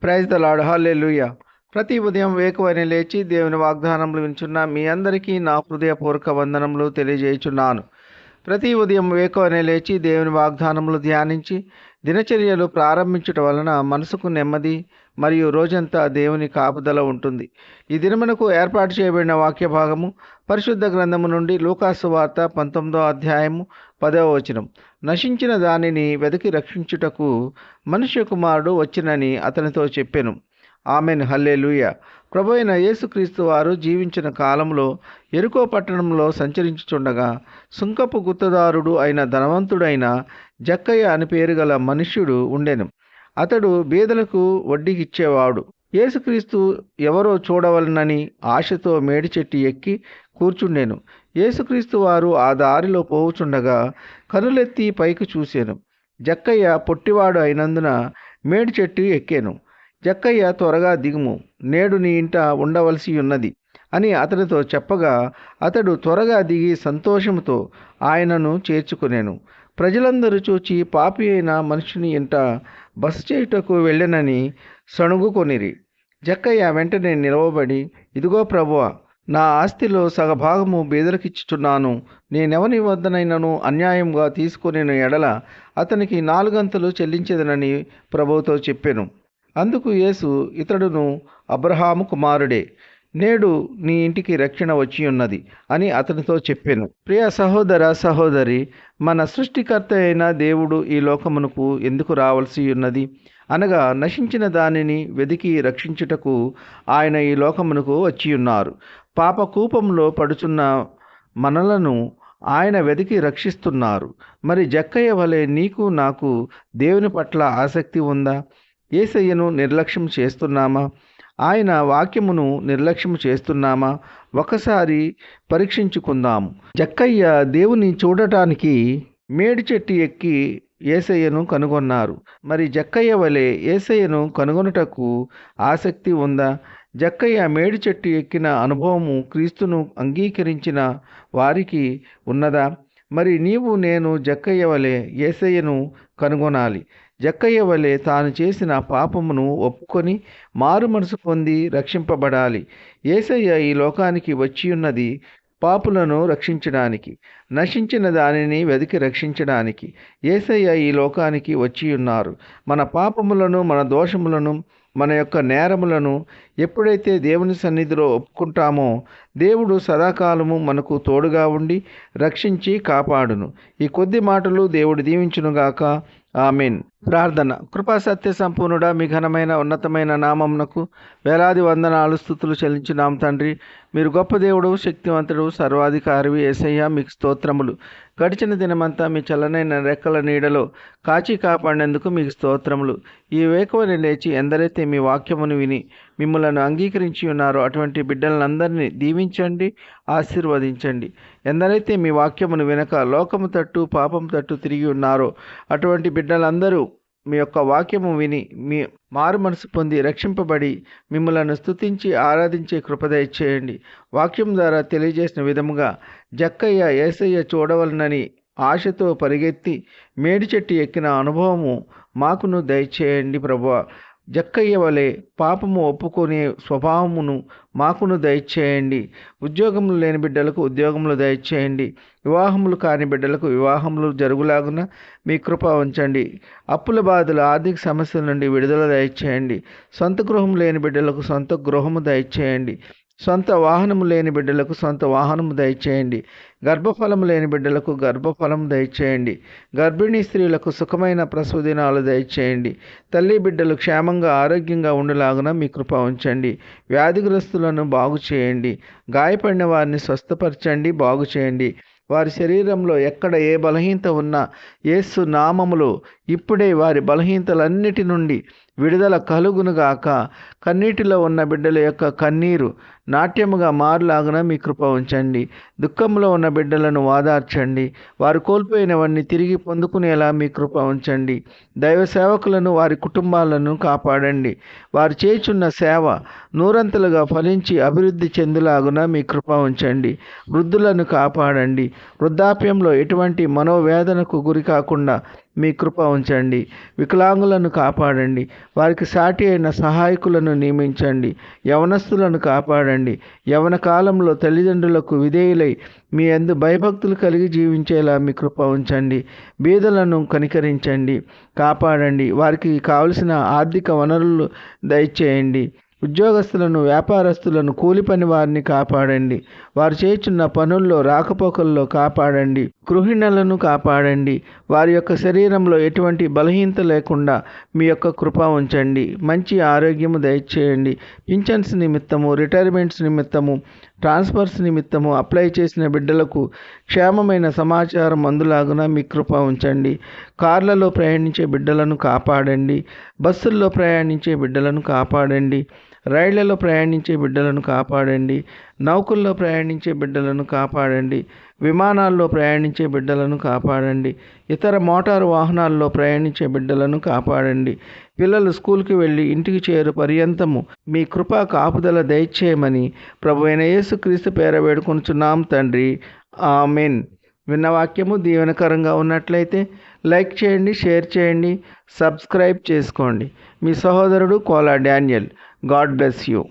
Praise the lord. హల్లెలూయా. ప్రతి ఉదయం వేకువనే లేచి దేవుని వాగ్దానములు వింటున్న మీ అందరికీ నా హృదయపూర్వక వందనములు తెలియజేయుచున్నాను. ప్రతి ఉదయం వేకువనే లేచి దేవుని వాగ్దానములు ధ్యానించి దినచర్యలు ప్రారంభించుట వలన మనసుకు నెమ్మది మరియు రోజంతా దేవుని కాపుదల ఉంటుంది. ఈ దినమునకు ఏర్పాటు చేయబడిన వాక్య భాగము పరిశుద్ధ గ్రంథము నుండి లూకాసు వార్త 19వ అధ్యాయము 10వ వచనం. నశించిన దానిని వెతికి రక్షించుటకు మనుష్య కుమారుడు వచ్చినని అతనితో చెప్పెను. ఆమెన్. హల్లెలూయా. ప్రభువైన యేసుక్రీస్తు వారు జీవించిన కాలంలో యెరికో పట్టణంలో సంచరించుచుండగా సుంకపు గుత్తదారుడు అయిన ధనవంతుడైన జక్కయ్య అని పేరు గల మనుష్యుడు ఉండెను. అతడు బీదలకు వడ్డీకిచ్చేవాడు. యేసుక్రీస్తు ఎవరో చూడవలనని ఆశతో మేడి చెట్టు ఎక్కి కూర్చుండెను. యేసుక్రీస్తు వారు ఆ దారిలో పోవుచుండగా కనులెత్తి పైకి చూసెను. జక్కయ్య పొట్టివాడు అయినందున మేడి చెట్టు ఎక్కాను. జక్కయ్య, త్వరగా దిగుము, నేడు నీ ఇంట ఉండవలసి ఉన్నది అని అతనితో చెప్పగా అతడు త్వరగా దిగి సంతోషంతో ఆయనను చేర్చుకునేను. ప్రజలందరూ చూచి పాపి అయిన మనుషుని ఇంట బస చేయుటకు వెళ్ళెనని సణుగుకొనిరి. జక్కయ్య వెంటనే నిలవబడి, ఇదిగో ప్రభువా, నా ఆస్తిలో సగభాగము బీదలకిచ్చుచున్నాను. నేనెవని వద్దనైనను అన్యాయంగా తీసుకొనిన ఎడల అతనికి 4 అంతలు చెల్లించెదనని ప్రభువుతో చెప్పెను. అందుకు యేసు, ఇతడును అబ్రహాము కుమారుడే, నేడు నీ ఇంటికి రక్షణ వచ్చి ఉన్నది అని అతనితో చెప్పెను. ప్రియ సహోదర సహోదరి, మన సృష్టికర్త అయిన దేవుడు ఈ లోకమునకు ఎందుకు రావాల్సి ఉన్నది అనగా నశించిన దానిని వెదికి రక్షించుటకు ఆయన ఈ లోకమునకు వచ్చి ఉన్నారు. పాప కూపంలో పడుచున్న మనలను ఆయన వెదికి రక్షిస్తున్నారు. మరి జక్కయ్య వలె నీకు నాకు దేవుని పట్ల ఆసక్తి ఉందా? యేసయ్యను నిర్లక్ష్యం చేస్తున్నామా? ఆయన వాక్యమును నిర్లక్ష్యం చేస్తున్నామా? ఒకసారి పరీక్షించుకుందాము. జక్కయ్య దేవుని చూడటానికి మేడి చెట్టు ఎక్కి యేసయ్యను కనుగొన్నారు. మరి జక్కయ్య వలె యేసయ్యను కనుగొనుటకు ఆసక్తి ఉందా? జక్కయ్య మేడి చెట్టు ఎక్కిన అనుభవము క్రీస్తును అంగీకరించిన వారికి ఉన్నదా? మరి నీవు నేను జక్కయ్య వలె యేసయ్యను కనుగొనాలి. జక్కయ్య వలె తాను చేసిన పాపమును ఒప్పుకొని మారు మనసు పొంది రక్షింపబడాలి. యేసయ్య ఈ లోకానికి వచ్చియున్నది పాపులను రక్షించడానికి, నశించిన దానిని వెతికి రక్షించడానికి యేసయ్య ఈ లోకానికి వచ్చియున్నారు. మన పాపములను, మన దోషములను, మన యొక్క నేరములను ఎప్పుడైతే దేవుని సన్నిధిలో ఒప్పుకుంటామో దేవుడు సదాకాలము మనకు తోడుగా ఉండి రక్షించి కాపాడును. ఈ కొద్ది మాటలు దేవుడు దీవించునుగాక. ఆమెన్. ప్రార్థన. కృపా సత్య సంపూర్ణుడా, మీ ఘనమైన ఉన్నతమైన నామమునకు వేలాది వందనాలు స్తుతులు చెల్లించున్నాం తండ్రి. మీరు గొప్ప దేవుడు, శక్తివంతుడు, సర్వాధికారివి యేసయ్య, మీకు స్తోత్రములు. గడిచిన దినమంతా మీ చల్లనైన రెక్కల నీడలో కాచి కాపాడినందుకు మీకు స్తోత్రములు. ఈ వేకువని లేచి ఎందరైతే మీ వాక్యమును విని మిమ్మలను అంగీకరించి ఉన్నారో అటువంటి బిడ్డలందరినీ దీవించండి, ఆశీర్వదించండి. ఎందరైతే మీ వాక్యమును వినక లోకము తట్టు, పాపం తట్టు తిరిగి ఉన్నారో అటువంటి బిడ్డలందరూ మీ యొక్క వాక్యము విని మీ మారు మనసు పొంది రక్షింపబడి మిమ్మలను స్తుతించి ఆరాధించే కృప దయచేయండి. వాక్యం ద్వారా తెలియజేసిన విధముగా జక్కయ్య యేసయ్య చూడవలనని ఆశతో పరిగెత్తి మేడి చెట్టు ఎక్కిన అనుభవము మాకును దయచేయండి ప్రభువా. జక్కయ్య వలె పాపము ఒప్పుకునే స్వభావమును మాకును దయచేయండి. ఉద్యోగములు లేని బిడ్డలకు ఉద్యోగములు దయచేయండి. వివాహములు కాని బిడ్డలకు వివాహములు జరుగులాగున మీ కృప ఉంచండి. అప్పుల బాధలు, ఆర్థిక సమస్యల నుండి విడుదల దయచేయండి. సొంత గృహం లేని బిడ్డలకు సొంత గృహము దయచేయండి. సొంత వాహనము లేని బిడ్డలకు సొంత వాహనము దయచేయండి. గర్భఫలము లేని బిడ్డలకు గర్భఫలము దయచేయండి. గర్భిణీ స్త్రీలకు సుఖమైన ప్రసవ దినాలు దయచేయండి. తల్లి బిడ్డలు క్షేమంగా ఆరోగ్యంగా ఉండలాగున మీ కృప ఉంచండి. వ్యాధిగ్రస్తులను బాగు చేయండి. గాయపడిన వారిని స్వస్థపరచండి, బాగు చేయండి. వారి శరీరంలో ఎక్కడ ఏ బలహీనత ఉన్నా యేసు నామములో ఇప్పుడే వారి బలహీనతలన్నిటి నుండి విడుదల కలుగునుగాక. కన్నీటిలో ఉన్న బిడ్డల యొక్క కన్నీరు నాట్యముగా మారులాగున మీ కృప ఉంచండి. దుఃఖంలో ఉన్న బిడ్డలను వాదార్చండి. వారు కోల్పోయినవన్నీ తిరిగి పొందుకునేలా మీ కృప ఉంచండి. దైవ సేవకులను, వారి కుటుంబాలను కాపాడండి. వారు చేయుచున్న సేవ నూరంతలుగా ఫలించి అభివృద్ధి చెందులాగున మీ కృప ఉంచండి. వృద్ధులను కాపాడండి. వృద్ధాప్యంలో ఎటువంటి మనోవేదనకు గురి కాకుండా మీ కృప ఉంచండి. వికలాంగులను కాపాడండి. వారికి సాటి అయిన సహాయకులను నియమించండి. యవనస్తులను కాపాడండి. యవన కాలంలో తల్లిదండ్రులకు విధేయులై మీ యందు భయభక్తులు కలిగి జీవించేలా మీ కృప ఉంచండి. బీదలను కనికరించండి, కాపాడండి. వారికి కావలసిన ఆర్థిక వనరులు దయచేయండి. ఉద్యోగస్తులను, వ్యాపారస్తులను, కూలి పని వారిని కాపాడండి. వారు చేయుచున్న పనుల్లో, రాకపోకల్లో కాపాడండి. గృహిణులను కాపాడండి. వారి యొక్క శరీరంలో ఎటువంటి బలహీనత లేకుండా మీ యొక్క కృప ఉంచండి. మంచి ఆరోగ్యము దయచేయండి. పింఛన్స్ నిమిత్తము, రిటైర్మెంట్స్ నిమిత్తము, ట్రాన్స్ఫర్స్ నిమిత్తము అప్లై చేసిన బిడ్డలకు క్షేమమైన సమాచారం అందులాగున మీ కృప ఉంచండి. కార్లలో ప్రయాణించే బిడ్డలను కాపాడండి. బస్సుల్లో ప్రయాణించే బిడ్డలను కాపాడండి. రైళ్లలో ప్రయాణించే బిడ్డలను కాపాడండి. నౌకల్లో ప్రయాణించే బిడ్డలను కాపాడండి. విమానాల్లో ప్రయాణించే బిడ్డలను కాపాడండి. ఇతర మోటారు వాహనాల్లో ప్రయాణించే బిడ్డలను కాపాడండి. పిల్లలు స్కూల్కి వెళ్ళి ఇంటికి చేరు పర్యంతము మీ కృపా కాపుదల దయచేయమని ప్రభువైన యేసుక్రీస్తు పేర వేడుకొనుచున్నాం తండ్రి. ఆమెన్. విన్న వాక్యము దీవెనకరంగా ఉన్నట్లయితే లైక్ చేయండి, షేర్ చేయండి, సబ్స్క్రైబ్ చేసుకోండి. మీ సహోదరుడు Kola Daniel. God bless you.